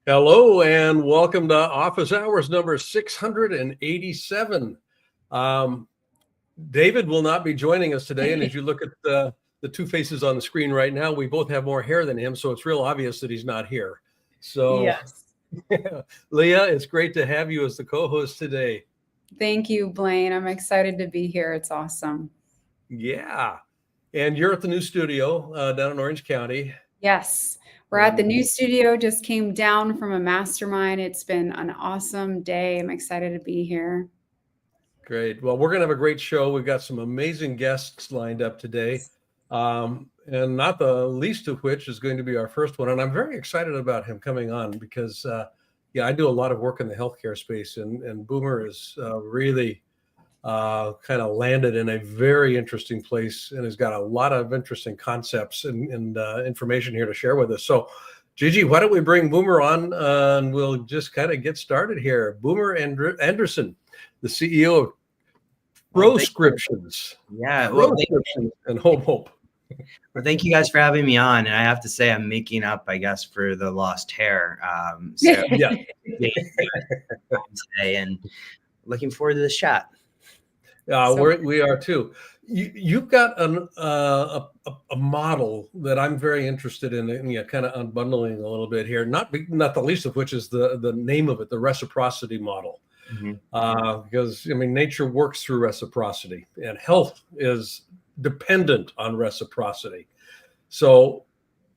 Hello and welcome to Office Hours number 687. David will not be joining us today, and as you look at the two faces on the screen right now, we both have more hair than him, so it's real obvious that he's not here. So, yes. Leah, it's great to have you as the co-host today. Thank you, Blaine. I'm excited to be here. It's awesome. Yeah, and you're at the new studio down in Orange County. Yes, we're at the new studio, just came down from a mastermind. It's been an awesome day. I'm excited to be here. Great. Well, we're going to have a great show. We've got some amazing guests lined up today, and not the least of which is going to be our first one. And I'm very excited about him coming on because, I do a lot of work in the healthcare space, and Boomer is really kind of landed in a very interesting place and has got a lot of interesting concepts and information here to share with us. So, Gigi, why don't we bring Boomer on and we'll just kind of get started here. Boomer Anderson, the CEO of Troscriptions. Troscriptions and Home Hope. Well, thank you guys for having me on. And I have to say, I'm making up, I guess, for the lost hair. So yeah, today, and looking forward to the chat. We are too. You've got a model that I'm very interested in, and kind of unbundling a little bit here. Not the least of which is the name of it, the Reciprocity Model. Mm-hmm. Because nature works through reciprocity, and health is dependent on reciprocity. So,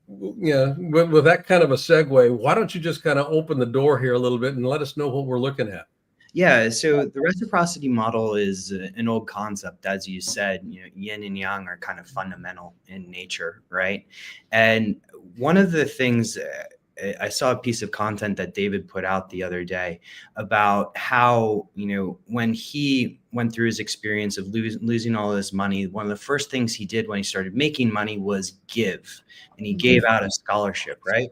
with that kind of a segue, why don't you just kind of open the door here a little bit and let us know what we're looking at? Yeah, so the reciprocity model is an old concept. As you said, yin and yang are kind of fundamental in nature, right? And one of the things, I saw a piece of content that David put out the other day about how, when he went through his experience of losing all this money, one of the first things he did when he started making money was give. And he gave out a scholarship, right?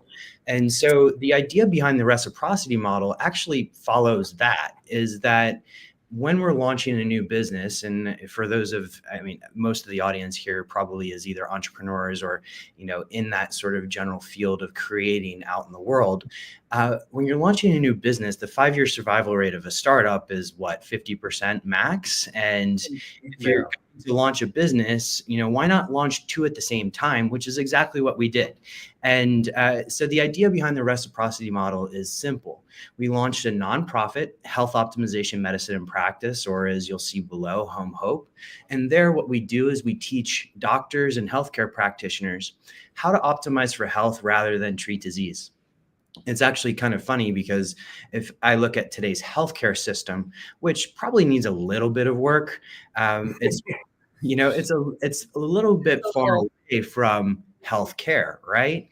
And so the idea behind the reciprocity model actually follows that, is that when we're launching a new business, and for those most of the audience here probably is either entrepreneurs or, in that sort of general field of creating out in the world, when you're launching a new business, the 5-year survival rate of a startup is 50% max. And if you're going to launch a business, why not launch 2 at the same time, which is exactly what we did. And so the idea behind the reciprocity model is simple. We launched a nonprofit health optimization medicine and practice, or as you'll see below, Home Hope. And there, what we do is we teach doctors and healthcare practitioners how to optimize for health rather than treat disease. It's actually kind of funny because if I look at today's healthcare system, which probably needs a little bit of work, it's a little bit far away from healthcare, right?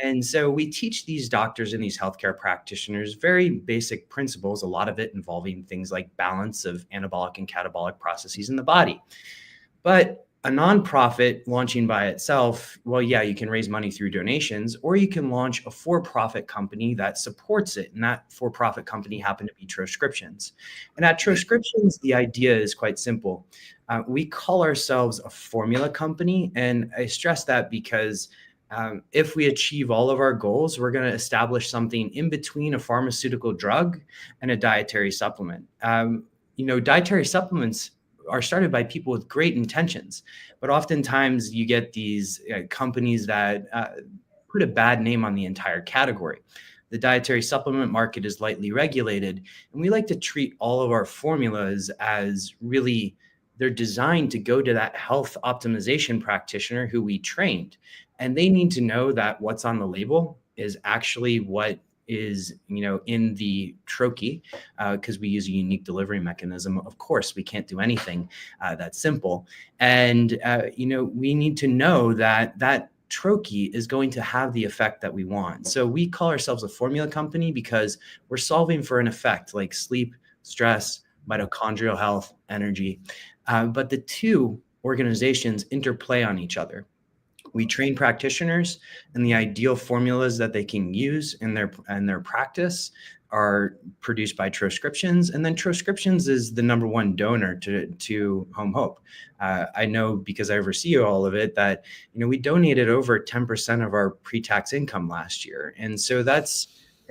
And so we teach these doctors and these healthcare practitioners very basic principles, a lot of it involving things like balance of anabolic and catabolic processes in the body. But a nonprofit launching by itself, you can raise money through donations, or you can launch a for-profit company that supports it. And that for-profit company happened to be Troscriptions. And at Troscriptions, the idea is quite simple. We call ourselves a formula company. And I stress that because if we achieve all of our goals, we're going to establish something in between a pharmaceutical drug and a dietary supplement. Dietary supplements are started by people with great intentions, but oftentimes you get these companies that put a bad name on the entire category. The dietary supplement market is lightly regulated, and we like to treat all of our formulas as really, they're designed to go to that health optimization practitioner who we trained, and they need to know that what's on the label is actually what is, in the troche, because we use a unique delivery mechanism. Of course, we can't do anything that's simple. And, we need to know that that troche is going to have the effect that we want. So we call ourselves a formula company because we're solving for an effect like sleep, stress, mitochondrial health, energy. But the two organizations interplay on each other. We train practitioners, and the ideal formulas that they can use in their practice are produced by Troscriptions. And then Troscriptions is the #1 donor to Home Hope. I know because I oversee all of it that, we donated over 10% of our pre-tax income last year. And so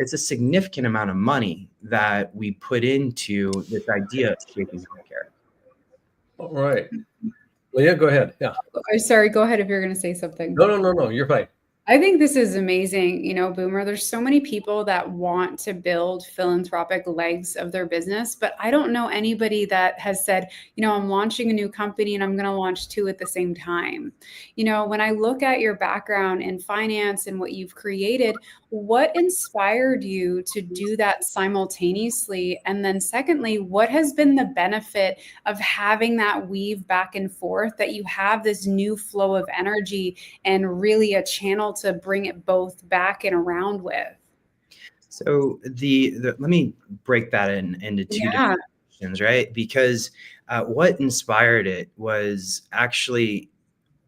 it's a significant amount of money that we put into this idea of shaping healthcare. All right. Leah, go ahead. Yeah. Oh, sorry, go ahead if you're going to say something. No. You're fine. I think this is amazing. Boomer, there's so many people that want to build philanthropic legs of their business, but I don't know anybody that has said, I'm launching a new company and I'm going to launch two at the same time. When I look at your background in finance and what you've created, what inspired you to do that simultaneously? And then secondly, what has been the benefit of having that weave back and forth, that you have this new flow of energy and really a channel to bring it both back and around with? So let me break that into two different questions, right? Because what inspired it was actually,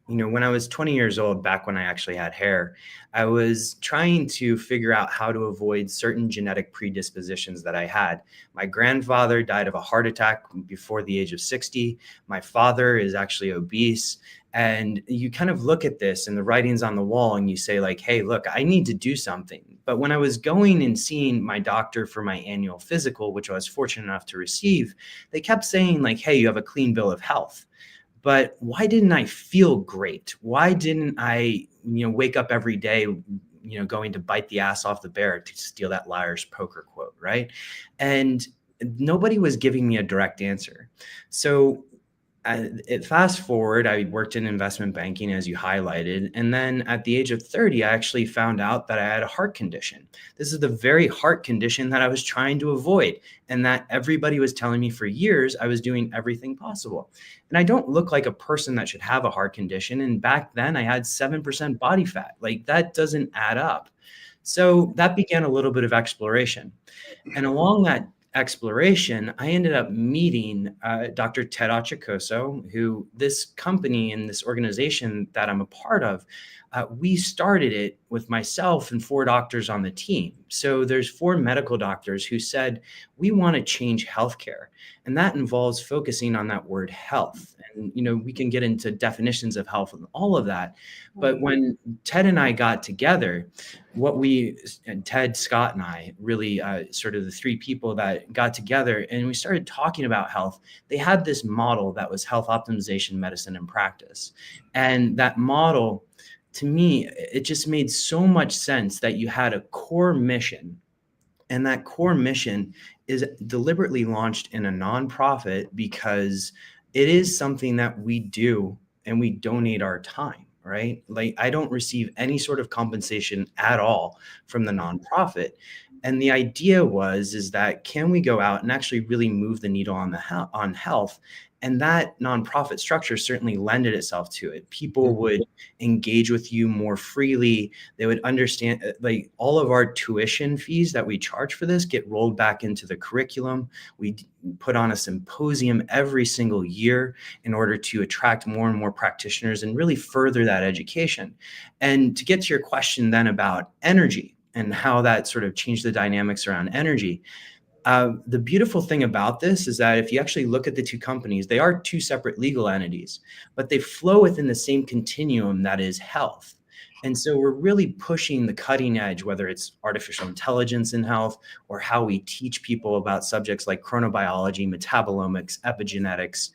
when I was 20 years old, back when I actually had hair, I was trying to figure out how to avoid certain genetic predispositions that I had. My grandfather died of a heart attack before the age of 60. My father is actually obese. And you kind of look at this and the writing's on the wall and you say like, hey, look, I need to do something. But when I was going and seeing my doctor for my annual physical, which I was fortunate enough to receive, they kept saying like, hey, you have a clean bill of health. But why didn't I feel great? Why didn't I, wake up every day, going to bite the ass off the bear, to steal that liar's poker quote, right? And nobody was giving me a direct answer. So fast forward, I worked in investment banking, as you highlighted. And then at the age of 30, I actually found out that I had a heart condition. This is the very heart condition that I was trying to avoid, and that everybody was telling me for years I was doing everything possible. And I don't look like a person that should have a heart condition. And back then I had 7% body fat. Like, that doesn't add up. So that began a little bit of exploration. And along that exploration, I ended up meeting Dr. Ted Achacoso, who this company and this organization that I'm a part of, we started it with myself and 4 doctors on the team. So there's 4 medical doctors who said, we want to change healthcare. And that involves focusing on that word health. And, we can get into definitions of health and all of that. But when Ted and I got together, Ted, Scott, and I, really sort of the 3 people that got together and we started talking about health, they had this model that was health optimization, medicine, and practice. And that model, to me, it just made so much sense that you had a core mission. And that core mission is deliberately launched in a nonprofit because it is something that we do and we donate our time, right? Like, I don't receive any sort of compensation at all from the nonprofit. And the idea is that can we go out and actually really move the needle on health? And that nonprofit structure certainly lended itself to it. People would engage with you more freely. They would understand, like, all of our tuition fees that we charge for this get rolled back into the curriculum. We put on a symposium every single year in order to attract more and more practitioners and really further that education. And to get to your question then about energy and how that sort of changed the dynamics around energy, the beautiful thing about this is that if you actually look at the 2 companies, they are 2 separate legal entities, but they flow within the same continuum that is health. And so we're really pushing the cutting edge, whether it's artificial intelligence in health or how we teach people about subjects like chronobiology, metabolomics, epigenetics,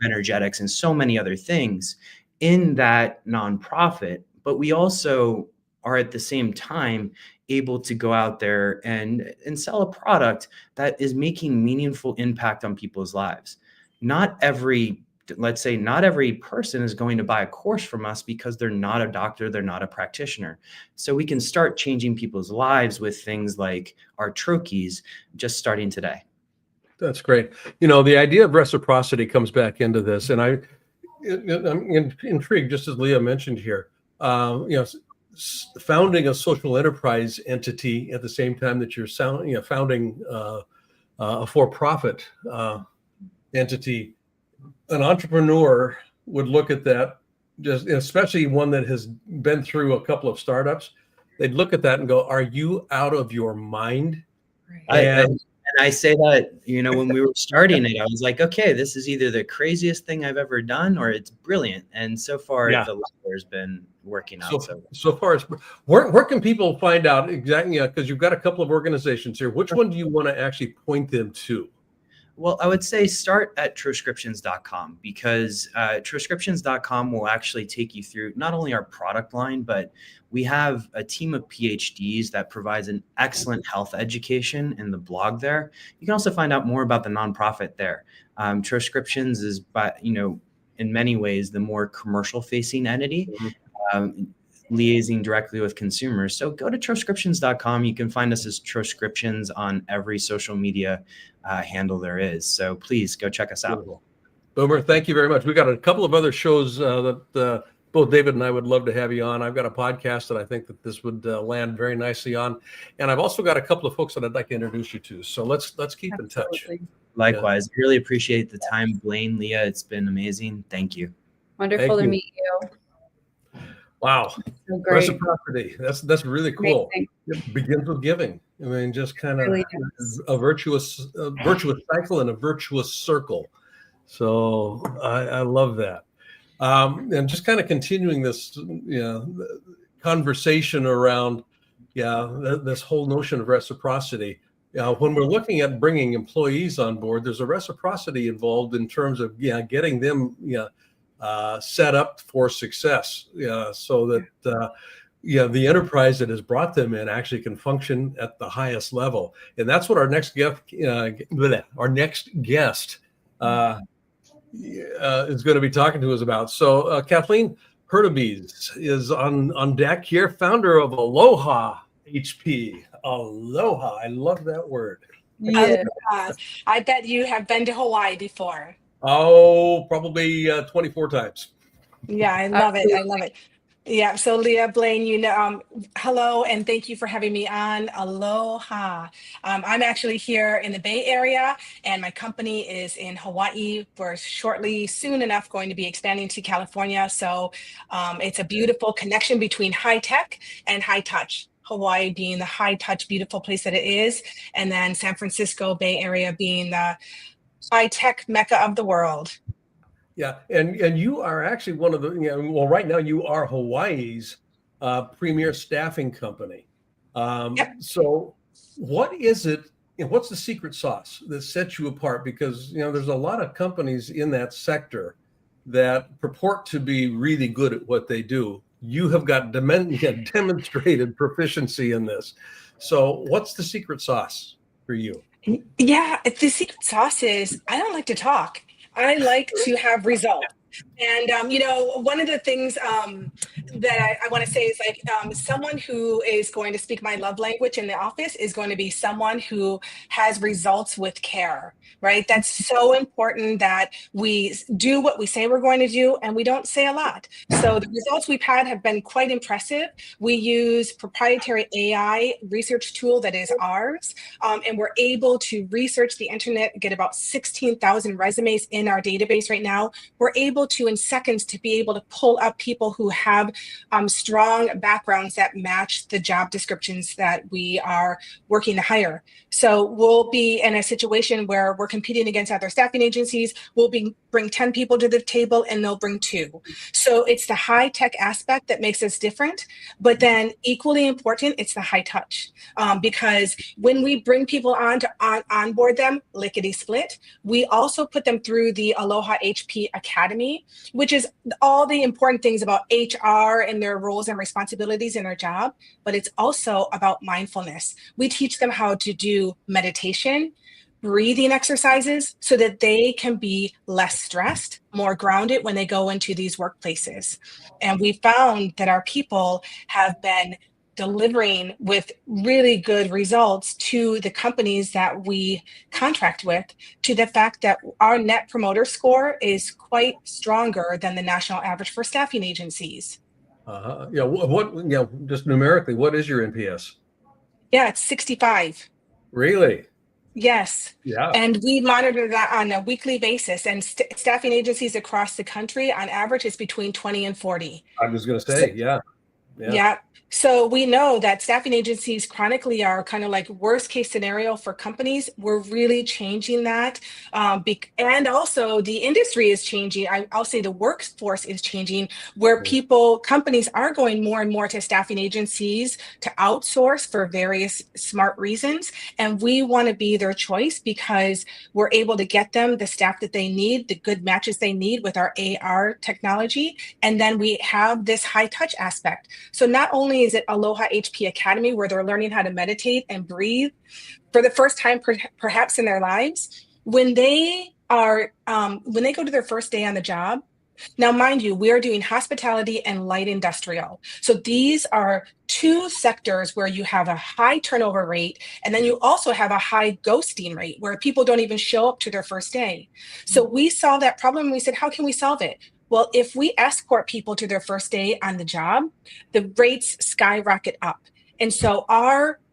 energetics, and so many other things in that nonprofit. But we also are at the same time able to go out there and sell a product that is making meaningful impact on people's lives. Not every person is going to buy a course from us because they're not a doctor, they're not a practitioner. So we can start changing people's lives with things like our trochees just starting today. That's great. The idea of reciprocity comes back into this, and I'm intrigued, just as Leah mentioned here. Founding a social enterprise entity at the same time that you're founding a for-profit entity, an entrepreneur would look at that, just especially one that has been through a couple of startups. They'd look at that and go, "Are you out of your mind?" And And I say that, when we were starting it, I was like, okay, this is either the craziest thing I've ever done or it's brilliant. And so far, Yeah. the latter has been working out. So far, where can people find out exactly? Because you've got a couple of organizations here. Which one do you want to actually point them to? Well, I would say start at Troscriptions.com, because Troscriptions.com will actually take you through not only our product line, but we have a team of PhDs that provides an excellent health education in the blog there. You can also find out more about the nonprofit there. Troscriptions is, in many ways, the more commercial facing entity. Liaising directly with consumers. So go to Troscriptions.com. You can find us as Troscriptions on every social media handle there is. So please go check us out. Boomer, thank you very much. We got a couple of other shows that both David and I would love to have you on. I've got a podcast that I think that this would land very nicely on. And I've also got a couple of folks that I'd like to introduce you to. So let's keep in touch. Likewise. Yeah. Really appreciate the time, Blaine, Leah. It's been amazing. Thank you. Wonderful to meet you. Wow. So great. Reciprocity. That's really cool. Amazing. It begins with giving. I mean, just kind of really a virtuous cycle and a virtuous circle. So I love that. And just kind of continuing this, conversation around, this whole notion of reciprocity. When we're looking at bringing employees on board, there's a reciprocity involved in terms of, getting them, set up for success, so that the enterprise that has brought them in actually can function at the highest level. And that's what our next guest is going to be talking to us about. So Kathleen Hurtubise is on deck here, founder of Aloha HP. Aloha, I love that word. Yeah. I bet you have been to Hawaii before. Oh, probably 24 times. Yeah, I love it. I love it. Yeah. So Leah, Blaine, hello, and thank you for having me on. Aloha. I'm actually here in the Bay Area, and my company is in Hawaii. We're soon enough going to be expanding to California. So it's a beautiful connection between high tech and high touch. Hawaii being the high touch, beautiful place that it is, and then San Francisco Bay Area being the high-tech mecca of the world. Yeah, and you are actually one of the, right now you are Hawaii's premier staffing company. Yep. So what is it, what's the secret sauce that sets you apart? Because, there's a lot of companies in that sector that purport to be really good at what they do. You have got demonstrated proficiency in this. So what's the secret sauce for you? Yeah, the secret sauce is I don't like to talk. I like to have results. And, one of the things that I want to say is someone who is going to speak my love language in the office is going to be someone who has results with care, right? That's so important that we do what we say we're going to do, and we don't say a lot. So the results we've had have been quite impressive. We use proprietary AI research tool that is ours, and we're able to research the internet, get about 16,000 resumes in our database right now. We're able to, in seconds, to be able to pull up people who have strong backgrounds that match the job descriptions that we are working to hire. So we'll be in a situation where we're competing against other staffing agencies. We'll bring 10 people to the table and they'll bring 2. So it's the high tech aspect that makes us different, but then equally important, it's the high touch. Because when we bring people on to onboard them, lickety split, we also put them through the Aloha HP Academy, which is all the important things about HR and their roles and responsibilities in their job, but it's also about mindfulness. We teach them how to do meditation, breathing exercises so that they can be less stressed, more grounded when they go into these workplaces. And we found that our people have been delivering with really good results to the companies that we contract with, to the fact that our net promoter score is quite stronger than the national average for staffing agencies. Just numerically, what is your NPS? Yeah, it's 65. Really? Yes. Yeah. And we monitor that on a weekly basis. And staffing agencies across the country, on average, is between 20 and 40. I was going to say, yeah. Yeah. So we know that staffing agencies chronically are kind of like worst case scenario for companies. We're really changing that. And also the industry is changing. I'll say the workforce is changing, where companies are going more and more to staffing agencies to outsource for various smart reasons. And we want to be their choice because we're able to get them the staff that they need, the good matches they need with our AR technology. And then we have this high touch aspect. So not only is it Aloha HP Academy, where they're learning how to meditate and breathe for the first time, perhaps in their lives, when they go to their first day on the job. Now, mind you, we are doing hospitality and light industrial. So these are two sectors where you have a high turnover rate, and then you also have a high ghosting rate where people don't even show up to their first day. So we saw that problem and we said, how can we solve it? Well, if we escort people to their first day on the job, the rates skyrocket up. And so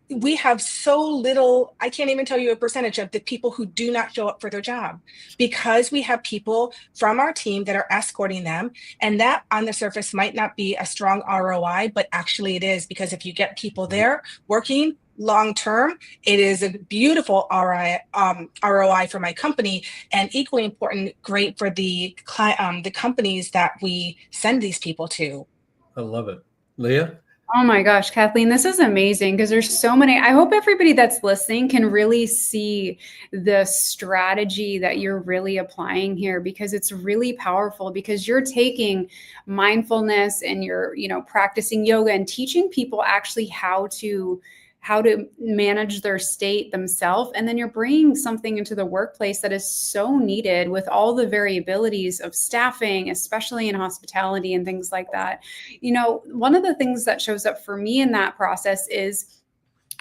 we have so little, I can't even tell you a percentage of the people who do not show up for their job, because we have people from our team that are escorting them. And that on the surface might not be a strong ROI, but actually it is, because if you get people there working long term, it is a beautiful ROI for my company, and equally important, great for the companies that we send these people to. I love it. Leah? Oh my gosh, Kathleen, this is amazing because there's so many. I hope everybody that's listening can really see the strategy that you're really applying here, because it's really powerful, because you're taking mindfulness and you're, practicing yoga and teaching people actually how to manage their state themselves. And then you're bringing something into the workplace that is so needed with all the variabilities of staffing, especially in hospitality and things like that. One of the things that shows up for me in that process is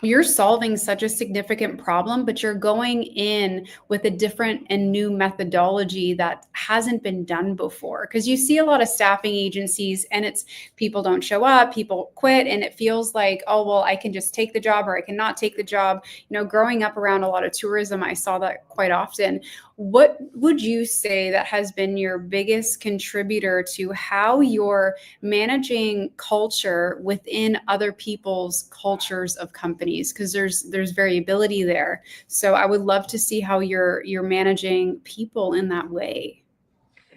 you're solving such a significant problem, but you're going in with a different and new methodology that hasn't been done before. Because you see a lot of staffing agencies and it's people don't show up, people quit, and it feels like, oh, well, I can just take the job or I cannot take the job. Growing up around a lot of tourism, I saw that quite often. What would you say that has been your biggest contributor to how you're managing culture within other people's cultures of companies? Because there's variability there. So I would love to see how you're managing people in that way.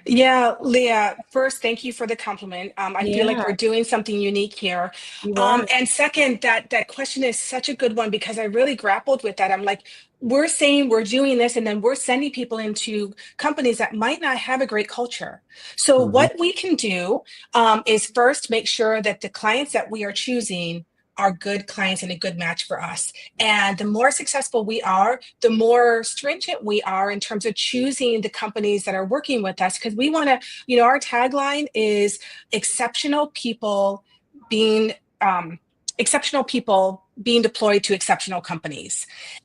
Yeah, Leah, first, thank you for the compliment. I feel like we're doing something unique here. And second, that question is such a good one, because I really grappled with that. I'm like, we're saying we're doing this, and then we're sending people into companies that might not have a great culture. So what we can do is first make sure that the clients that we are choosing are good clients and a good match for us. And the more successful we are, the more stringent we are in terms of choosing the companies that are working with us. Because we want to, our tagline is exceptional people being deployed to exceptional companies.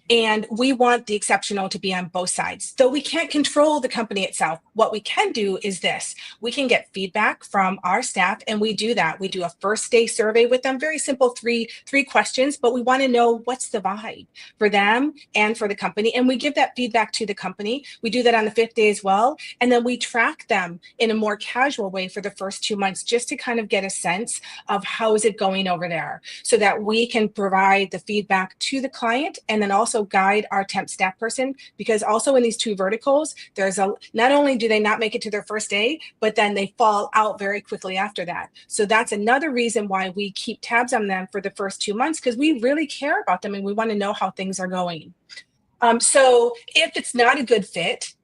And we want the exceptional to be on both sides. Though we can't control the company itself, what we can do is this. We can get feedback from our staff, and we do that. We do a first day survey with them, very simple, three questions, but we want to know what's the vibe for them and for the company. And we give that feedback to the company. We do that on the 5th day as well. And then we track them in a more casual way for the first 2 months, just to kind of get a sense of how is it going over there, so that we can provide the feedback to the client, and then also guide our temp staff person. Because also in these two verticals, not only do they not make it to their first day, but then they fall out very quickly after that. So that's another reason why we keep tabs on them for the first 2 months, because we really care about them and we want to know how things are going. So if it's not a good fit,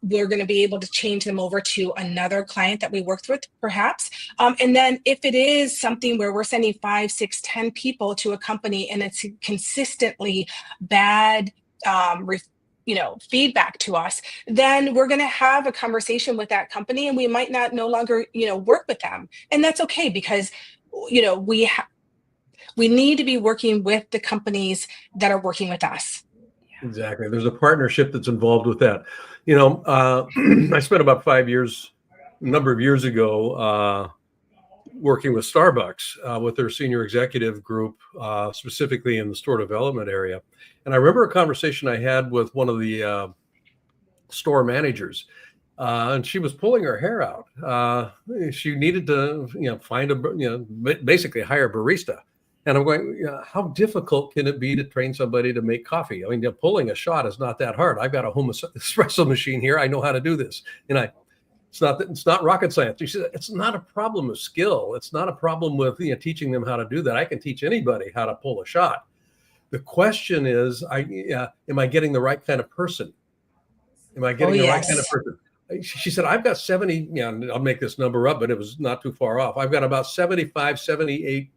we're going to be able to change them over to another client that we worked with, perhaps. And then if it is something where we're sending 5, 6, 10 people to a company and it's consistently bad, feedback to us, then we're going to have a conversation with that company, and we might not no longer, work with them. And that's okay, because, we need to be working with the companies that are working with us. Exactly. There's a partnership that's involved with that. I spent about 5 years, a number of years ago, working with Starbucks with their senior executive group, specifically in the store development area. And I remember a conversation I had with one of the store managers. and she was pulling her hair out. She needed to, find basically hire a barista. And I'm going, how difficult can it be to train somebody to make coffee? I mean, pulling a shot is not that hard. I've got a home espresso machine here. I know how to do this. And it's not rocket science. She said, it's not a problem of skill. It's not a problem with teaching them how to do that. I can teach anybody how to pull a shot. The question is, am I getting the right kind of person? Am I getting the right kind of person? She said, I've got 70, I'll make this number up, but it was not too far off. I've got about 75, 78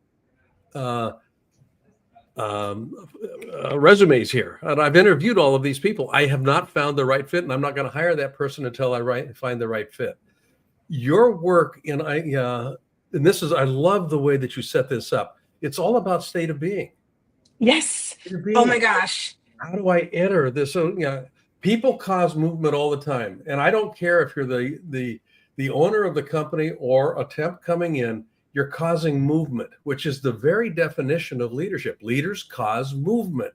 resumes here. And I've interviewed all of these people. I have not found the right fit, and I'm not going to hire that person until I find the right fit. Your work, and I love the way that you set this up. It's all about state of being. Yes. Oh my gosh. How do I enter this? So, people cause movement all the time. And I don't care if you're the owner of the company or a temp coming in, you're causing movement, which is the very definition of leadership. Leaders cause movement.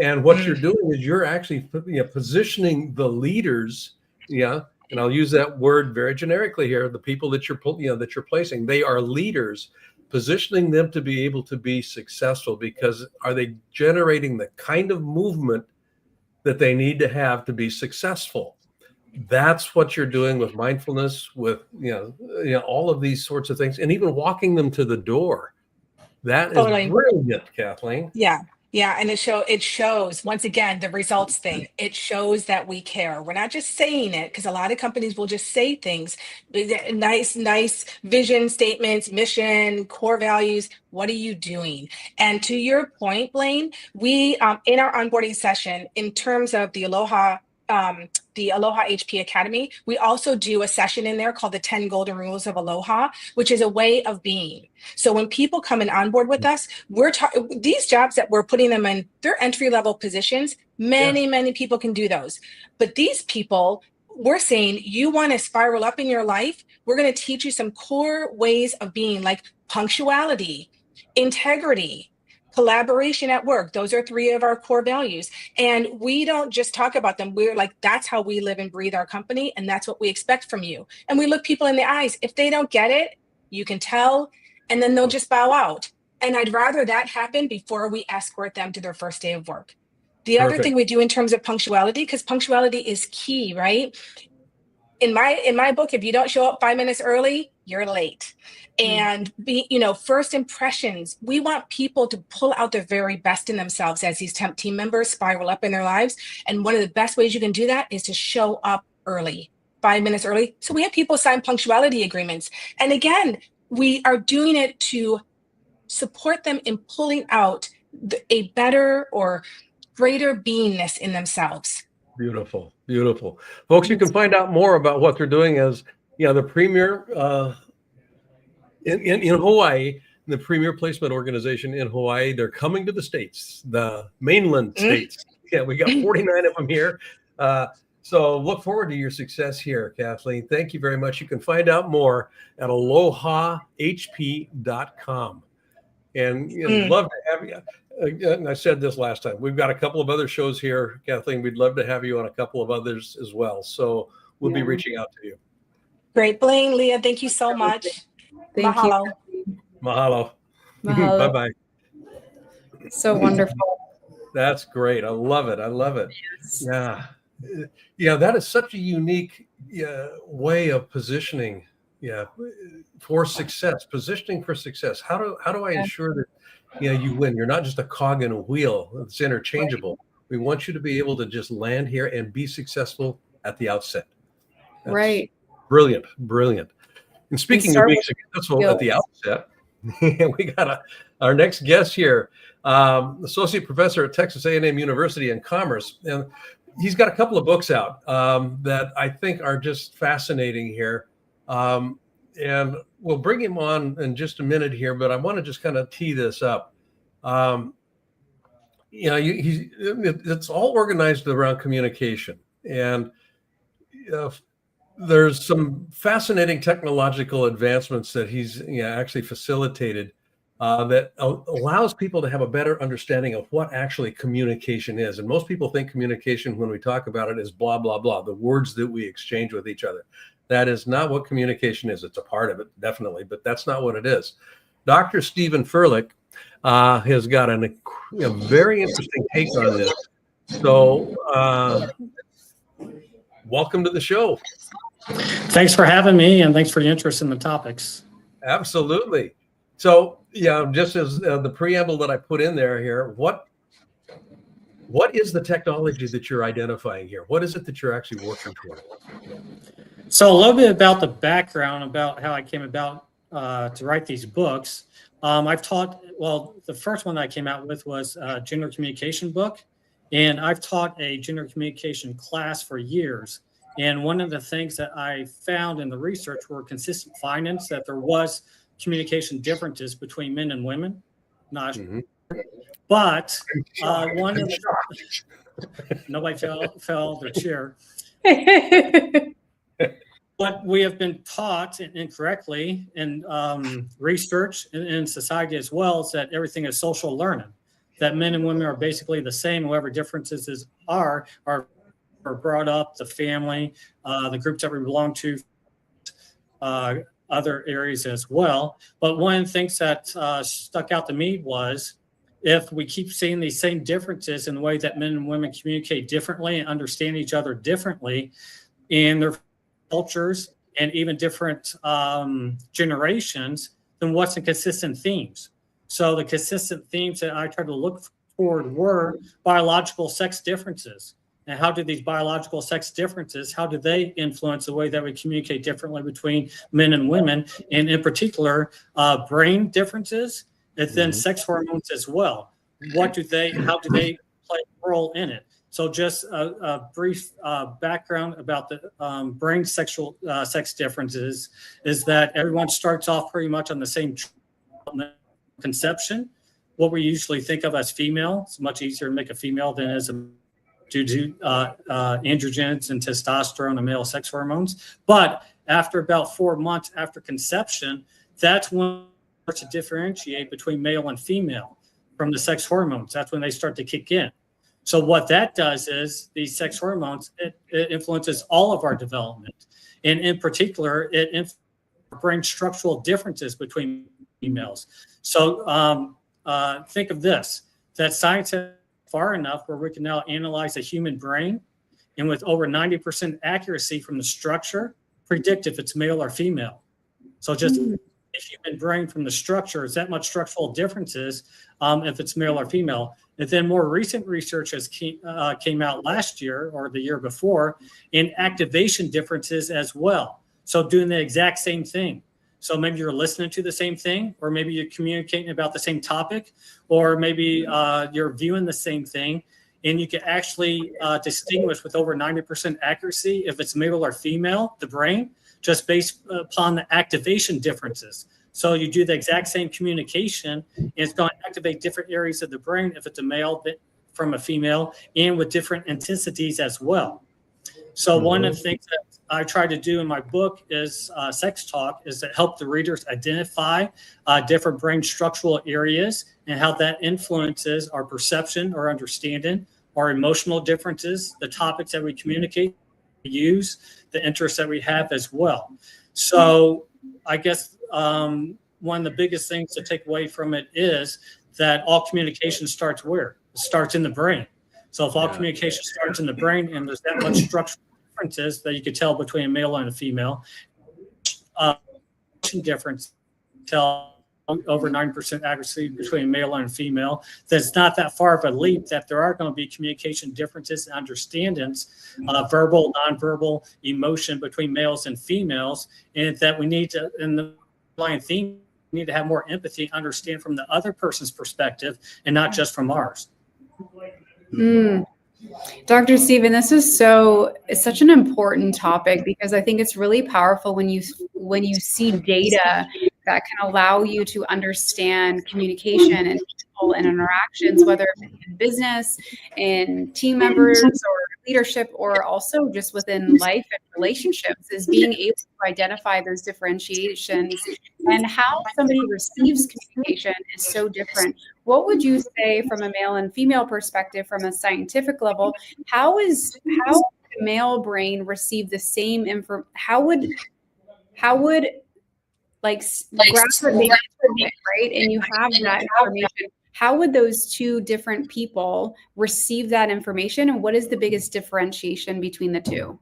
And what you're doing is you're actually positioning the leaders, and I'll use that word very generically here, the people that you're placing, they are leaders, positioning them to be able to be successful, because are they generating the kind of movement that they need to have to be successful? That's what you're doing with mindfulness, with all of these sorts of things, and even walking them to the door. That is brilliant, Kathleen. Yeah, and it shows once again the results thing. It shows that we care. We're not just saying it, because a lot of companies will just say things, nice vision statements, mission, core values. What are you doing? And to your point, Blaine, we in our onboarding session, in terms of the Aloha HP Academy, we also do a session in there called the 10 Golden Rules of Aloha, which is a way of being. So when people come and onboard with us, these jobs that we're putting them in, they're entry-level positions. Many people can do those. But these people, we're saying, you want to spiral up in your life, we're going to teach you some core ways of being, like punctuality, integrity, collaboration at work. Those are 3 of our core values. And we don't just talk about them. We're like, that's how we live and breathe our company. And that's what we expect from you. And we look people in the eyes. If they don't get it, you can tell, and then they'll just bow out. And I'd rather that happen before we escort them to their first day of work. The other thing we do in terms of punctuality, because punctuality is key, right? In my book, if you don't show up 5 minutes early, you're late. And first impressions, we want people to pull out their very best in themselves as these temp team members spiral up in their lives. And one of the best ways you can do that is to show up early, 5 minutes early. So we have people sign punctuality agreements. And again, we are doing it to support them in pulling out a better or greater beingness in themselves. Beautiful. Folks, you can find out more about what they're doing as the premier in Hawaii, the premier placement organization in Hawaii. They're coming to the States, the mainland states. Yeah, we got 49 of them here. So look forward to your success here, Kathleen. Thank you very much. You can find out more at alohahp.com. And love to have you. And I said this last time, we've got a couple of other shows here, Kathleen. We'd love to have you on a couple of others as well. So we'll be reaching out to you. Great. Blaine, Leah, thank you so much. Mahalo. Mahalo. Bye-bye. So wonderful. That's great. I love it. Yes. Yeah, that is such a unique way of positioning for success, positioning for success. How do I ensure that you win? You're not just a cog in a wheel that's interchangeable. We want you to be able to just land here and be successful at the outset. That's brilliant. And speaking of being successful at the outset, we got our next guest here, associate professor at Texas A&M University in Commerce, and he's got a couple of books out that I think are just fascinating here. And we'll bring him on in just a minute here, but I want to just kind of tee this up. It's all organized around communication, and there's some fascinating technological advancements that he's actually facilitated that allows people to have a better understanding of what actually communication is. And most people think communication, when we talk about it, is blah, blah, blah, the words that we exchange with each other. That is not what communication is. It's a part of it, definitely, but that's not what it is. Dr. Stephen Furlick has got a very interesting take on this. So welcome to the show. Thanks for having me, and thanks for the interest in the topics. Absolutely. So, yeah, just as the preamble that I put in there here, what is the technology that you're identifying here? What is it that you're actually working toward? So a little bit about the background, about how I came about to write these books. I've taught, well, the first one that I came out with was a gender communication book, and I've taught a gender communication class for years. And one of the things that I found in the research were consistent findings that there was communication differences between men and women. Not, but one of the, nobody fell their chair. What we have been taught incorrectly in research in society as well is that everything is social learning, that men and women are basically the same. Whatever differences are brought up, the family, the groups that we belong to, other areas as well. But one of the things that stuck out to me was, if we keep seeing these same differences in the way that men and women communicate differently and understand each other differently in their cultures and even different generations, then what's the consistent themes? So the consistent themes that I tried to look for were biological sex differences. And how do these biological sex differences, how do they influence the way that we communicate differently between men and women? And in particular, brain differences, and then sex hormones as well. How do they play a role in it? So just a brief background about the brain sexual sex differences is that everyone starts off pretty much on the same conception. What we usually think of as female, it's much easier to make a female than as a due to androgens and testosterone and male sex hormones. But after about 4 months after conception, that's when it starts to differentiate between male and female from the sex hormones. That's when they start to kick in. So what that does is these sex hormones, it influences all of our development. And in particular, it brings structural differences between females. So think of this, that science has far enough where we can now analyze a human brain and with over 90% accuracy from the structure, predict if it's male or female. So just a human brain from the structure is that much structural differences if it's male or female. And then more recent research has came out last year or the year before in activation differences as well. So doing the exact same thing. So maybe you're listening to the same thing, or maybe you're communicating about the same topic, or maybe you're viewing the same thing, and you can actually distinguish with over 90% accuracy if it's male or female, the brain, just based upon the activation differences. So you do the exact same communication, and it's going to activate different areas of the brain if it's a male from a female, and with different intensities as well. So one of the things that I try to do in my book is Sex Talk, is to help the readers identify different brain structural areas and how that influences our perception, our understanding, our emotional differences, the topics that we communicate, use, the interests that we have as well. So I guess one of the biggest things to take away from it is that all communication starts where? It starts in the brain. So if all communication starts in the brain and there's that much structural differences that you could tell between a male and a female, difference tell over 9% accuracy between male and female, that's not that far of a leap that there are going to be communication differences and understandings, verbal, nonverbal, emotion between males and females, and that we need to, in the line theme, we need to have more empathy, understand from the other person's perspective and not just from ours. Dr. Stephen, this is it's such an important topic, because I think it's really powerful when you see data that can allow you to understand communication and people and interactions, whether it's in business, in team members, or leadership or also just within life and relationships, is being able to identify those differentiations and how somebody receives communication is so different. What would you say from a male and female perspective, from a scientific level, how would the male brain receive the same info? How would like grasp it, right? And you have that information. How would those two different people receive that information? And what is the biggest differentiation between the two?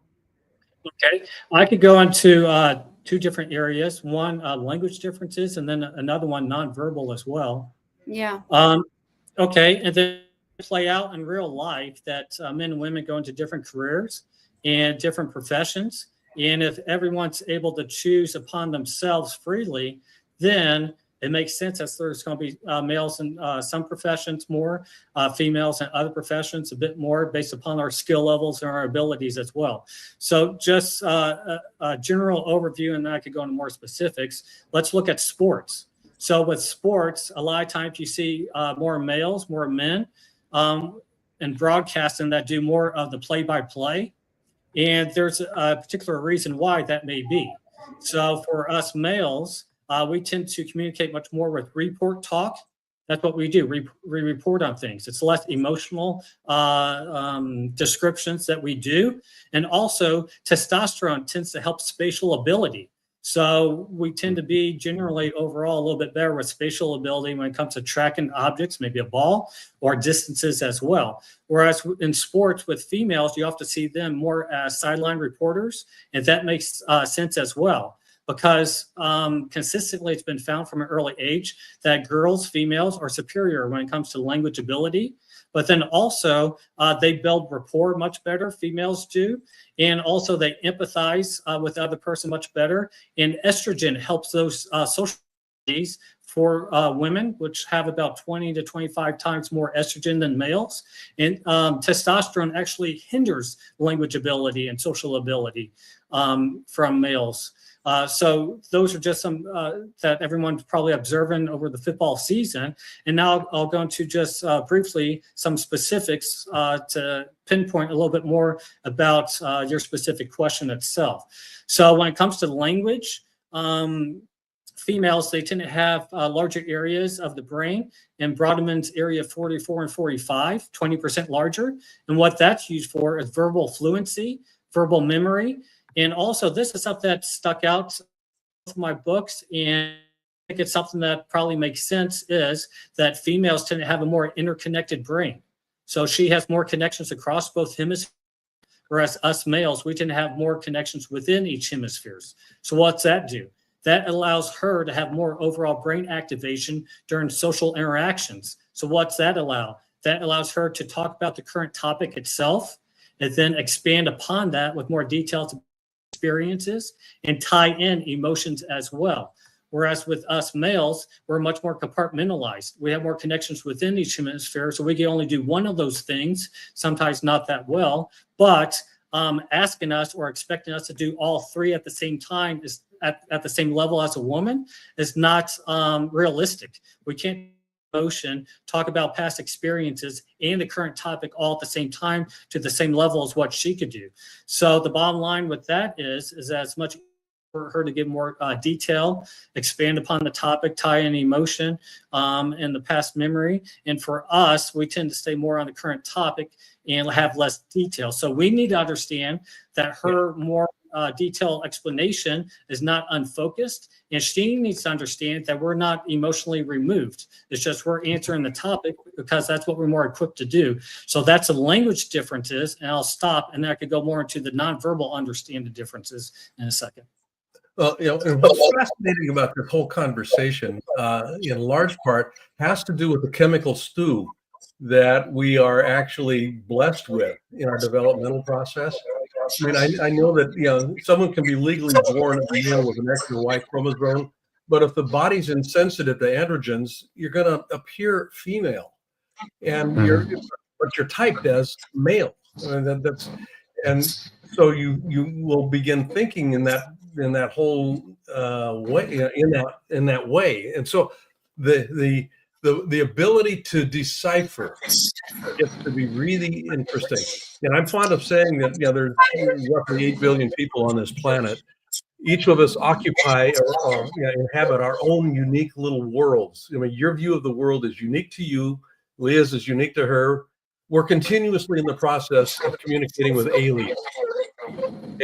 Okay, I could go into two different areas. One, language differences, and then another one, nonverbal as well. Yeah. Okay, and then play out in real life that men and women go into different careers and different professions. And if everyone's able to choose upon themselves freely, then it makes sense that there's going to be males in some professions more, females in other professions a bit more based upon our skill levels and our abilities as well. So just a general overview, and then I could go into more specifics. Let's look at sports. So with sports, a lot of times you see more males, more men in broadcasting that do more of the play-by-play. And there's a particular reason why that may be. So for us males, we tend to communicate much more with report talk. That's what we do. We report on things. It's less emotional descriptions that we do. And also testosterone tends to help spatial ability. So we tend to be generally overall a little bit better with spatial ability when it comes to tracking objects, maybe a ball, or distances as well. Whereas in sports with females, you have to see them more as sideline reporters, and that makes sense as well. Because consistently it's been found from an early age that girls, females are superior when it comes to language ability. But then also they build rapport much better, females do. And also they empathize with the other person much better. And estrogen helps those social needs for women, which have about 20 to 25 times more estrogen than males. And testosterone actually hinders language ability and social ability from males. So those are just some that everyone's probably observing over the football season. And now I'll go into just briefly some specifics to pinpoint a little bit more about your specific question itself. So when it comes to language, females, they tend to have larger areas of the brain, and Brodmann's area 44 and 45, 20% larger. And what that's used for is verbal fluency, verbal memory. And also, this is something that stuck out in my books, and I think it's something that probably makes sense, is that females tend to have a more interconnected brain. So she has more connections across both hemispheres, whereas us males, we tend to have more connections within each hemispheres. So what's that do? That allows her to have more overall brain activation during social interactions. So what's that allow? That allows her to talk about the current topic itself, and then expand upon that with more details experiences and tie in emotions as well. Whereas with us males, we're much more compartmentalized. We have more connections within each hemisphere, so we can only do one of those things, sometimes not that well, but asking us or expecting us to do all three at the same time is at the same level as a woman is not realistic. We can't emotion, talk about past experiences and the current topic all at the same time to the same level as what she could do. So the bottom line with that is that it's much for her to give more detail, expand upon the topic, tie in emotion and the past memory. And for us, we tend to stay more on the current topic and have less detail. So we need to understand that her more detailed explanation is not unfocused, and she needs to understand that we're not emotionally removed. It's just we're answering the topic because that's what we're more equipped to do. So that's the language differences, and I'll stop, and then I could go more into the nonverbal understanding differences in a second. Well, and what's fascinating about this whole conversation, in large part, has to do with the chemical stew that we are actually blessed with in our developmental process. I mean, I know that someone can be legally born a male with an X or Y chromosome, but if the body's insensitive to androgens, you're going to appear female, and but you're typed as male. I mean, and so you will begin thinking in that whole way, in that way. And so the the ability to decipher gets to be really interesting. And I'm fond of saying that, there's roughly 8 billion people on this planet. Each of us occupy or inhabit our own unique little worlds. I mean, your view of the world is unique to you. Leah's is unique to her. We're continuously in the process of communicating with aliens.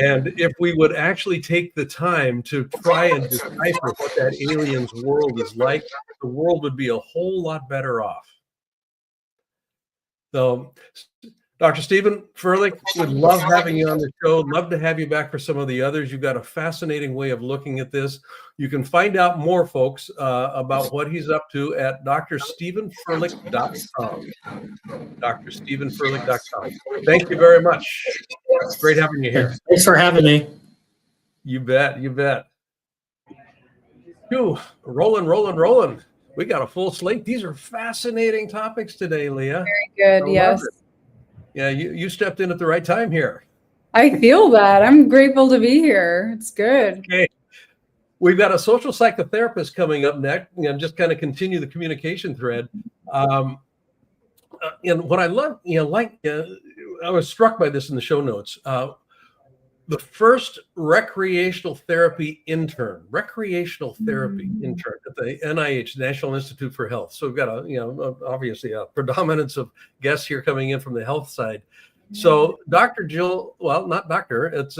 And if we would actually take the time to try and decipher what that alien's world is like, the world would be a whole lot better off. So, Dr. Stephen Furlick, would love having you on the show. Love to have you back for some of the others. You've got a fascinating way of looking at this. You can find out more, folks, about what he's up to at drstephenfurlick.com. drstephenfurlick.com. Thank you very much. It's great having you here. Thanks for having me. You bet. You bet. Phew, rolling. We got a full slate. These are fascinating topics today, Leah. Very good. Yes. Yeah, you stepped in at the right time here. I feel that. I'm grateful to be here. It's good. Okay. We've got a social psychotherapist coming up next, and just kind of continue the communication thread. And what I love, I was struck by this in the show notes. The first recreational therapy intern at the NIH, National Institute for Health. So we've got obviously a predominance of guests here coming in from the health side. So Dr. Jill, well, not doctor, it's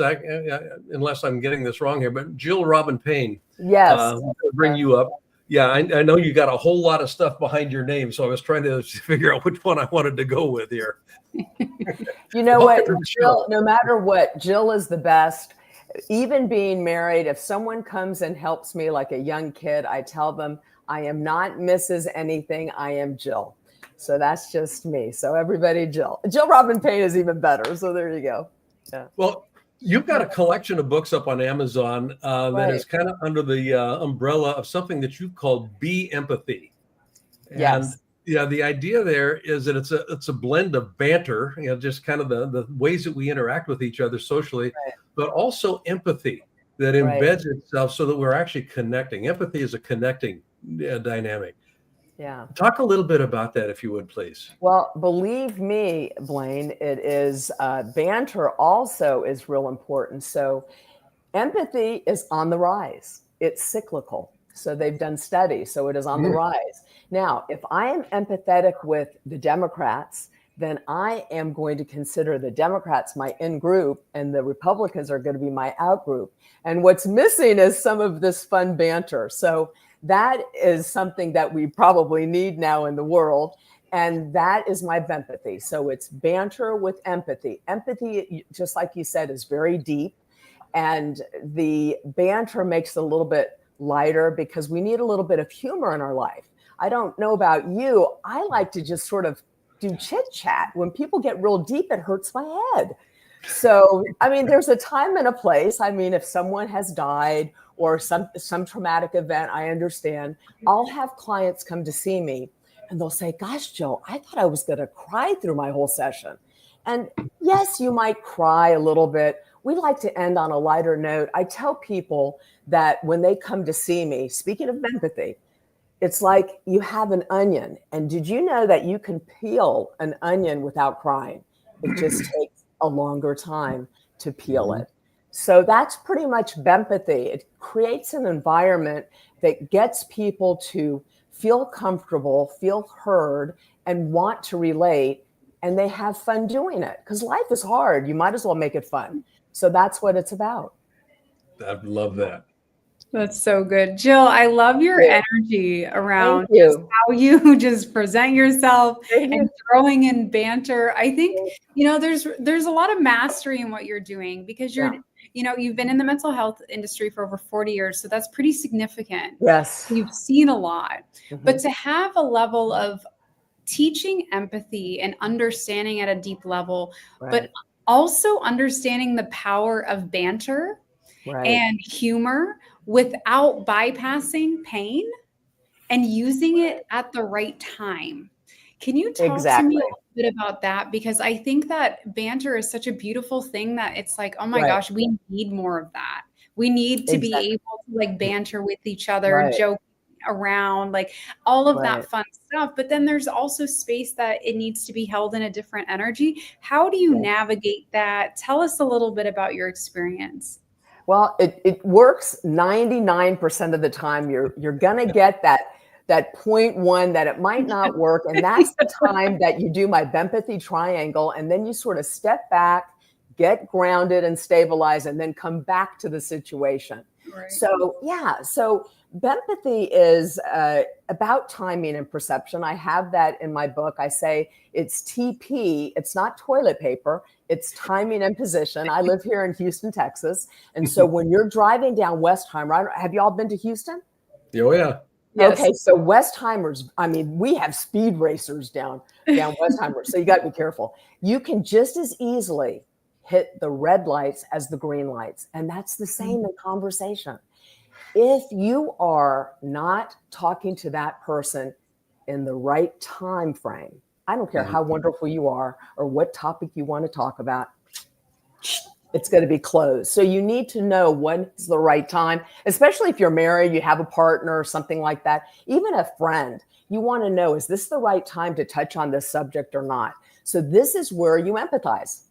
unless I'm getting this wrong here, but Jill Robin Payne. Yes. Bring you up. Yeah, I know you got a whole lot of stuff behind your name, so I was trying to figure out which one I wanted to go with here. You know what, Jill, no matter what, Jill is the best. Even being married, if someone comes and helps me like a young kid, I tell them I am not Mrs. Anything, I am Jill. So that's just me. So everybody, Jill. Jill Robin Payne is even better. So there you go. Yeah. Well, you've got a collection of books up on Amazon that is kind of under the umbrella of something that you've called Be Empathy. And yes. The idea there is that it's a blend of banter, just kind of the ways that we interact with each other socially, but also empathy that embeds itself so that we're actually connecting. Empathy is a connecting dynamic. Yeah. Talk a little bit about that, if you would, please. Well, believe me, Blaine, it is banter also is real important. So empathy is on the rise. It's cyclical. So they've done studies. So it is on the rise. Now, if I am empathetic with the Democrats, then I am going to consider the Democrats my in group and the Republicans are going to be my out group. And what's missing is some of this fun banter. So that is something that we probably need now in the world. And that is my empathy. So it's banter with empathy. Empathy, just like you said, is very deep. And the banter makes it a little bit lighter because we need a little bit of humor in our life. I don't know about you. I like to just sort of do chit chat. When people get real deep, it hurts my head. So, I mean, there's a time and a place. I mean, if someone has died or some traumatic event, I understand. I'll have clients come to see me and they'll say, gosh, Jill, I thought I was going to cry through my whole session. And yes, you might cry a little bit. We like to end on a lighter note. I tell people that when they come to see me, speaking of empathy, it's like you have an onion. And did you know that you can peel an onion without crying? It just takes a longer time to peel it. So that's pretty much empathy. It creates an environment that gets people to feel comfortable, feel heard, and want to relate. And they have fun doing it because life is hard. You might as well make it fun. So that's what it's about. I love that. That's so good. Jill, I love your energy around just how you just present yourself and throwing in banter. I think, there's a lot of mastery in what you're doing because you've been in the mental health industry for over 40 years. So that's pretty significant. Yes. You've seen a lot, but to have a level of teaching empathy and understanding at a deep level, but also understanding the power of banter and humor without bypassing pain and using it at the right time. Can you talk to me a little bit about that? Because I think that banter is such a beautiful thing that it's like, oh my gosh, we need more of that. We need to be able to banter with each other, joke around, like all of Right. that fun stuff. But then there's also space that it needs to be held in a different energy. How do you Yeah. navigate that? Tell us a little bit about your experience. Well, it works 99% of the time. You're gonna get that 0.1 that it might not work. And that's the time that you do my Bempathy triangle. And then you sort of step back, get grounded and stabilize, and then come back to the situation. Right. So, yeah. So Bempathy is about timing and perception. I have that in my book. I say it's TP. It's not toilet paper. It's timing and position. I live here in Houston, Texas. And so when you're driving down Westheimer, have you all been to Houston? Oh, yeah. Yes. Okay, so Westheimers, I mean, we have speed racers down Westheimer, so you got to be careful. You can just as easily hit the red lights as the green lights, and that's the same in conversation. If you are not talking to that person in the right time frame, I don't care how wonderful you are or what topic you want to talk about, it's going to be closed. So you need to know when's the right time, especially if you're married, you have a partner or something like that, even a friend. You want to know, is this the right time to touch on this subject or not? So this is where you empathize.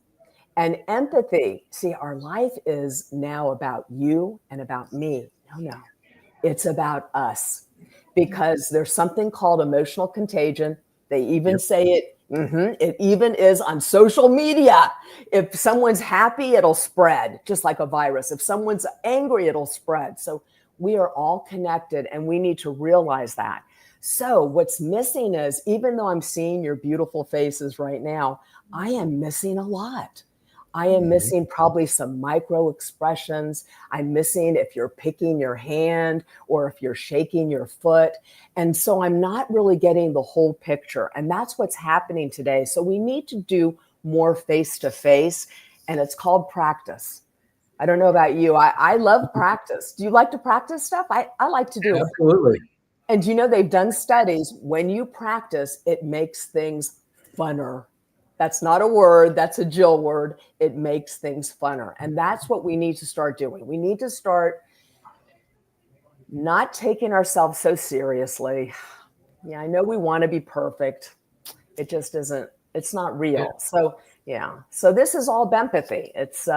And empathy, see, our life is now about you and about me. No, it's about us, because there's something called emotional contagion. They even say it. It even is on social media. If someone's happy, it'll spread just like a virus. If someone's angry, it'll spread. So we are all connected, and we need to realize that. So what's missing is, even though I'm seeing your beautiful faces right now, I am missing a lot. I am missing probably some micro expressions. I'm missing if you're picking your hand or if you're shaking your foot. And so I'm not really getting the whole picture. And that's what's happening today. So we need to do more face-to-face, and it's called practice. I don't know about you. I love practice. Do you like to practice stuff? I like to do it. Absolutely. And they've done studies. When you practice, it makes things funner. That's not a word. That's a Jill word. It makes things funner. And that's what we need to start doing. We need to start not taking ourselves so seriously. Yeah, I know we want to be perfect. It just isn't. It's not real. Yeah. So, yeah. So this is all Bempathy. It's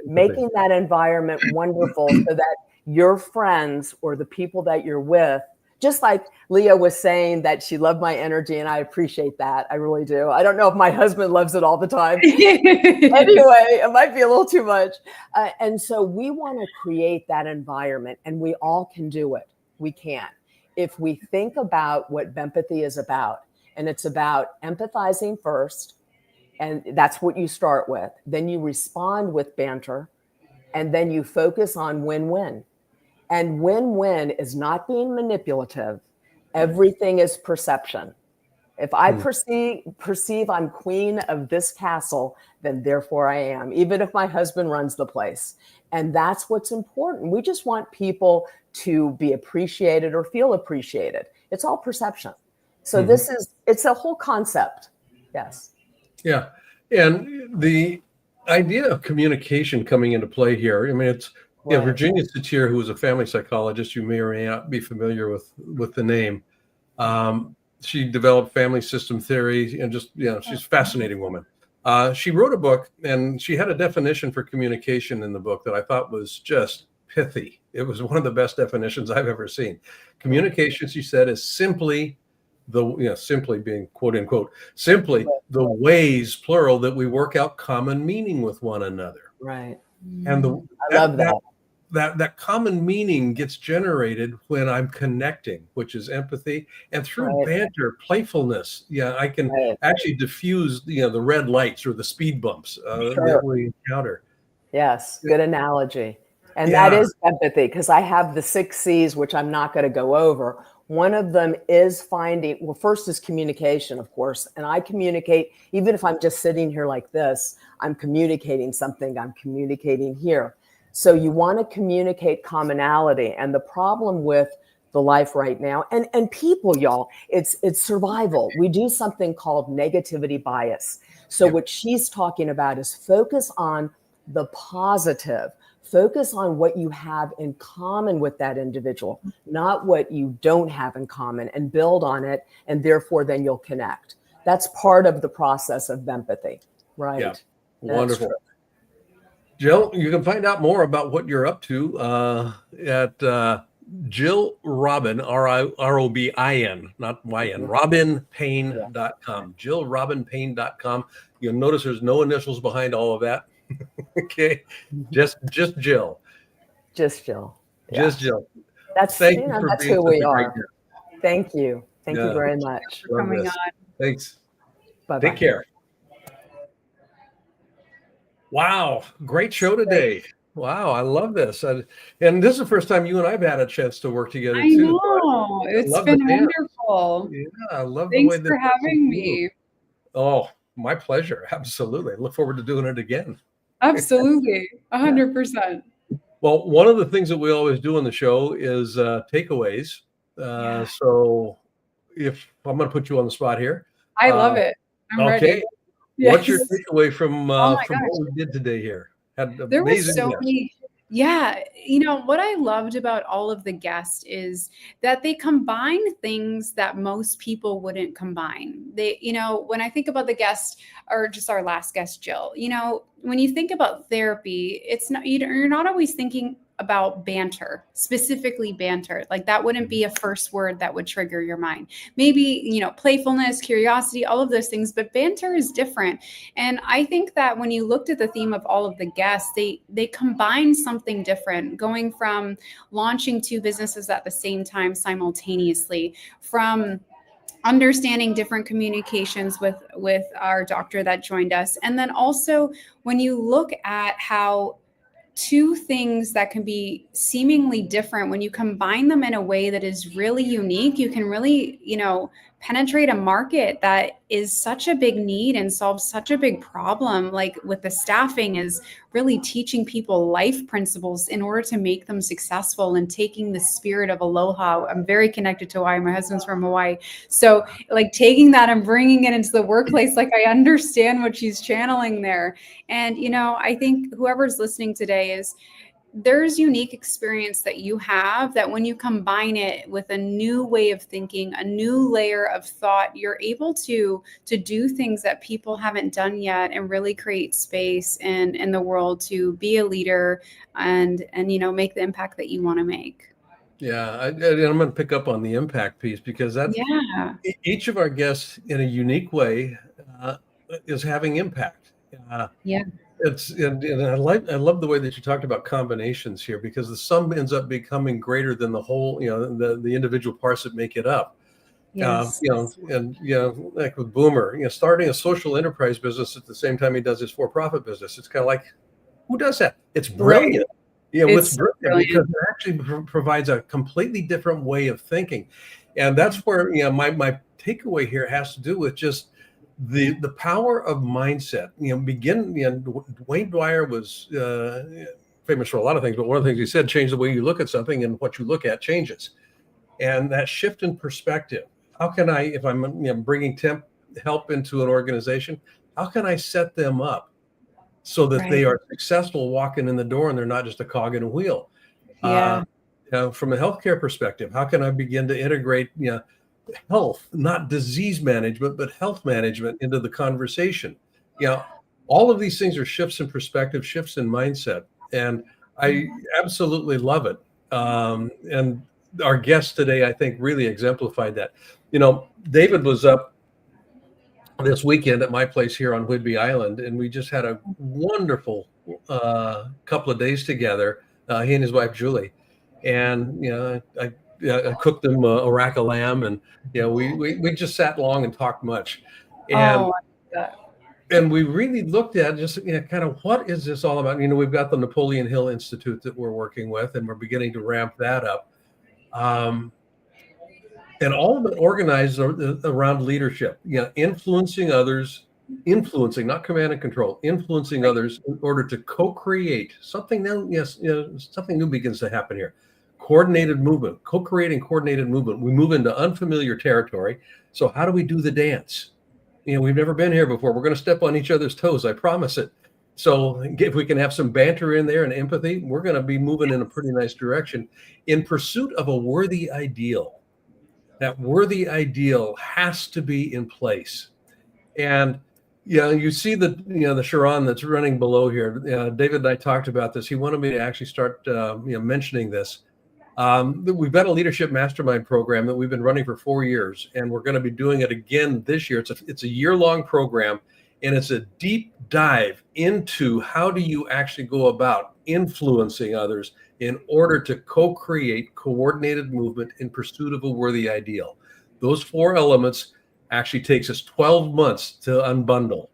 making that environment wonderful so that your friends or the people that you're with, just like Leah was saying that she loved my energy, and I appreciate that. I really do. I don't know if my husband loves it all the time. Anyway, it might be a little too much. And so we want to create that environment, and we all can do it. We can. If we think about what Bempathy is about, and it's about empathizing first, and that's what you start with. Then you respond with banter, and then you focus on win-win. And win-win is not being manipulative. Everything is perception. If I perceive I'm queen of this castle, then therefore I am, even if my husband runs the place. And that's what's important. We just want people to be appreciated or feel appreciated. It's all perception. So it's a whole concept. Yes. Yeah. And the idea of communication coming into play here, I mean, it's, yeah, Virginia Satir, who was a family psychologist, you may or may not be familiar with the name. She developed family system theory, and just, she's a fascinating woman. She wrote a book, and she had a definition for communication in the book that I thought was just pithy. It was one of the best definitions I've ever seen. Communication, she said, is simply simply being quote unquote, simply the ways, plural, that we work out common meaning with one another. Right. And I love that. That common meaning gets generated when I'm connecting, which is empathy, and through banter, playfulness. Yeah, I can actually diffuse the red lights or the speed bumps that we encounter. Yes, good analogy. And that is empathy, because I have the 6 C's, which I'm not going to go over. One of them is finding, well, first is communication, of course. And I communicate, even if I'm just sitting here like this, I'm communicating something, I'm communicating here. So you want to communicate commonality. And the problem with the life right now, and people, y'all, it's survival. We do something called negativity bias. So what she's talking about is focus on the positive, Focus on what you have in common with that individual, not what you don't have in common, and build on it. And therefore, then you'll connect. That's part of the process of empathy, right? Yeah. Wonderful. Jill, you can find out more about what you're up to at Jill Robin, ROBIN, not YN, robinpayne.com. JillRobinPayne.com. You'll notice there's no initials behind all of that. Okay. Just Jill. Just Jill. Just Jill. That's, Thank you you know, for that's being who we such a great are. guest. Thank you. Thank you Yeah. very much. For coming Love this. on. Thanks. Bye-bye. Take care. Wow. Great show today. Wow. I love this. And this is the first time you and I've had a chance to work together I too. know. It's love been the dance. wonderful. Yeah. I love the Thanks way that for having me. Oh, my pleasure. Absolutely. I look forward to doing it again. Absolutely. 100%. Well, one of the things that we always do on the show is takeaways. Yeah. So if I'm going to put you on the spot here. I love it. I'm Okay. ready. What's your Yes. takeaway from my from gosh. what we did today here? Had There was amazing so guests. many. Yeah. You know, what I loved about all of the guests is that they combine things that most people wouldn't combine. They, you know, when I think about the guest or just our last guest, Jill, you know, when you think about therapy, it's not, you're not always thinking about banter, specifically banter. Like that wouldn't be a first word that would trigger your mind. Maybe, you know, playfulness, curiosity, all of those things, but banter is different. And I think that when you looked at the theme of all of the guests, they combine something different, going from launching two businesses at the same time simultaneously, from understanding different communications with our doctor that joined us. And then also when you look at how two things that can be seemingly different, when you combine them in a way that is really unique, you can really, you know, penetrate a market that is such a big need and solves such a big problem. Like with the staffing, is really teaching people life principles in order to make them successful, and taking the spirit of aloha. I'm very connected to Hawaii. My husband's from Hawaii. So like taking that and bringing it into the workplace, like I understand what she's channeling there. And, you know, I think whoever's listening today is, there's unique experience that you have that when you combine it with a new way of thinking, a new layer of thought, you're able to do things that people haven't done yet, and really create space in the world to be a leader and you know, make the impact that you want to make. Yeah, I'm going to pick up on the impact piece, because that's each of our guests in a unique way is having impact. And I love the way that you talked about combinations here, because the sum ends up becoming greater than the whole, you know, the individual parts that make it up. Yes. You know, and you know, like with Boomer, you know, starting a social enterprise business at the same time he does his for-profit business. It's kind of like, who does that? It's brilliant. Yeah, it's brilliant because it actually provides a completely different way of thinking. And that's where, you know, my takeaway here has to do with just the power of mindset. You know, Wayne Dwyer was famous for a lot of things, but one of the things he said, change the way you look at something, and what you look at changes. And that shift in perspective, how can I, if I'm, you know, bringing temp help into an organization, how can I set them up so that they are successful walking in the door and they're not just a cog in a wheel? You know, from a healthcare perspective, how can I begin to integrate, you know, health, not disease management, but health management into the conversation? You know, all of these things are shifts in perspective, shifts in mindset. And I absolutely love it. And our guest today, I think, really exemplified that. You know, David was up this weekend at my place here on Whidbey Island, and we just had a wonderful couple of days together, he and his wife, Julie. And, you know, I cooked them a rack of lamb, and, you know, we just sat long and talked much. And, and we really looked at just, you know, kind of what is this all about? You know, we've got the Napoleon Hill Institute that we're working with, and we're beginning to ramp that up. And all of it organized around leadership, you know, influencing others, not command and control, influencing others in order to co-create something new. Yes, you know, something new begins to happen here. Coordinated movement, co-creating coordinated movement. We move into unfamiliar territory. So how do we do the dance? You know, we've never been here before. We're going to step on each other's toes. I promise it. So if we can have some banter in there and empathy, we're going to be moving in a pretty nice direction in pursuit of a worthy ideal. That worthy ideal has to be in place. And you see the Sharon that's running below here. David and I talked about this. He wanted me to actually start mentioning this. We've got a leadership mastermind program that we've been running for 4 years, and we're going to be doing it again this year. It's a year-long program, and it's a deep dive into how do you actually go about influencing others in order to co-create coordinated movement in pursuit of a worthy ideal. Those 4 elements actually takes us 12 months to unbundle.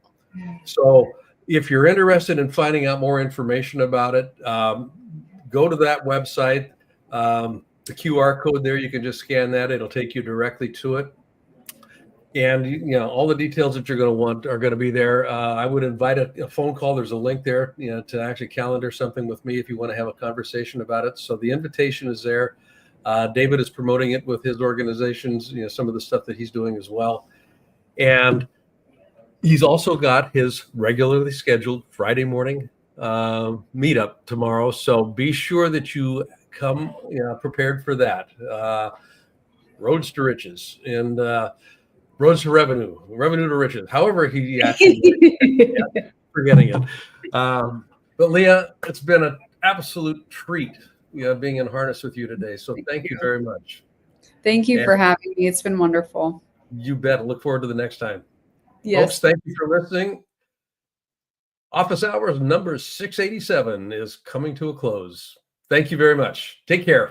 So if you're interested in finding out more information about it, go to that website. The QR code there, you can just scan that. It'll take you directly to it. And all the details that you're going to want are going to be there. I would invite a phone call. There's a link there, to actually calendar something with me if you want to have a conversation about it. So the invitation is there. David is promoting it with his organizations, some of the stuff that he's doing as well. And he's also got his regularly scheduled Friday morning meetup tomorrow. So be sure that you come prepared for that. Roads to riches and roads to revenue to riches. However, he actually forgetting it. But Leah, it's been an absolute treat, being in harness with you today. So thank you very much. Thank you for having me. It's been wonderful. You bet. I look forward to the next time. Yes. Folks, thank you for listening. Office hours number 687 is coming to a close. Thank you very much. Take care.